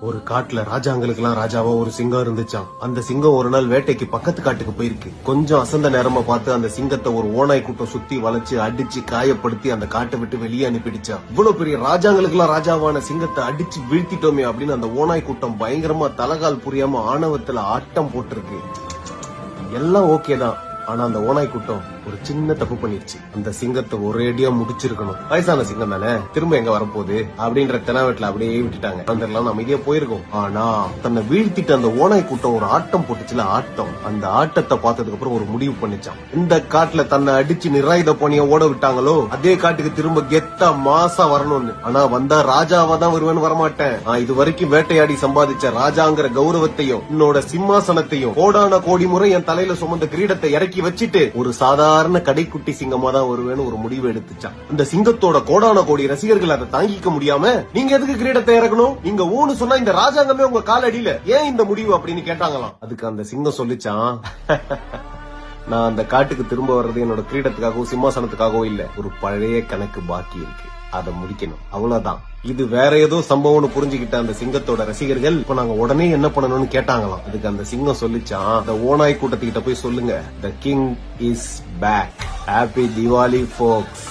ஒரு காட்டுல ராஜாங்களுக்கெல்லாம் ராஜாவா ஒரு சிங்கம் இருந்துச்சாம். அந்த சிங்கம் ஒரு நாள் வேட்டைக்கு பக்கத்து காட்டுக்கு போயிருக்கு. கொஞ்சம் அசந்த நேரமா பார்த்து அந்த சிங்கத்தை ஒரு ஓநாய் கூட்டம் சுத்தி வளைச்சு அடிச்சு காயப்படுத்தி அந்த காட்டை விட்டு வெளியே அனுப்பிடுச்சா. இவ்வளவு பெரிய ராஜாங்களுக்கெல்லாம் ராஜாவான சிங்கத்தை அடிச்சு வீழ்த்திட்டோமே அப்படின்னு அந்த ஓநாய் கூட்டம் பயங்கரமா தலகால் புரியாம ஆணவத்துல ஆட்டம் போட்டிருக்கு. எல்லாம் ஓகே தான். ஆனா அந்த ஓநாய் கூட்டம் ஒரு சின்ன தப்பு பண்ணிருச்சு. அந்த சிங்கத்தை ஒரேடியா முடிச்சிருக்கணும். வயசான சிங்கம் தானே, திரும்ப எங்க வரப்போகுது அப்படின்ற தெனாவெட்ல அப்படியே விட்டுட்டாங்க. அந்த அமைதியா போயிருக்கும். ஆனா தன்னை வீழ்த்திட்டு அந்த ஓநாய் கூட்டம் ஒரு ஆட்டம் போட்டுச்சுல, ஆட்டம். அந்த ஆட்டத்தை பார்த்ததுக்கு அப்புறம் ஒரு முடிவு பண்ணிச்சான். இந்த காட்டுல தன்னை அடிச்சு நிராயுத பணிய ஓட விட்டாங்களோ அதே காட்டுக்கு திரும்ப கெத்தா மாசா வரணும்னு. ஆனா வந்தா ராஜாவா தான் வருவேன்னு வரமாட்டேன். இது வரைக்கும் வேட்டையாடி சம்பாதிச்ச ராஜாங்கிற கௌரவத்தையும் என்னோட சிம்மாசனத்தையும் கோடான கோடி முறை என் தலையில சுமந்த கிரீடத்தை இறக்கி வச்சுட்டு ஒரு சாதாரண கடைக்குட்டி சிங்கமா தான் வருவேன்னு ஒரு முடிவு எடுத்துச்சான். அந்த சிங்கத்தோட கோடான கோடி ரசிகர்கள் அதை தாங்கிக்க முடியாம, நீங்க எதுக்கு கிரீடத்தை இறக்கணும், நீங்க ஊன்னு சொன்னா இந்த ராஜாங்கமே உங்க கால் அடியில, ஏன் இந்த முடிவு அப்படின்னு கேட்டாங்களாம். அதுக்கு அந்த சிங்கம் சொல்லிச்சான், நான் அந்த காட்டுக்கு திரும்ப வர்றது என்னோட கிரீடத்துக்காகவும் சிம்மாசனத்துக்காகவும் இல்ல, ஒரு பழைய கணக்கு பாக்கி இருக்கு, அதை முடிக்கணும், அவ்வளவுதான். இது வேற ஏதோ சம்பவம்னு புரிஞ்சுக்கிட்ட அந்த சிங்கத்தோட ரசிகர்கள் இப்ப நாங்க உடனே என்ன பண்ணணும்னு கேட்டாங்களாம். அதுக்கு அந்த சிங்கம் சொல்லிச்சான், அந்த ஓநாய் கூட்டத்துக்கிட்ட போய் சொல்லுங்க, the king is back, happy Diwali folks.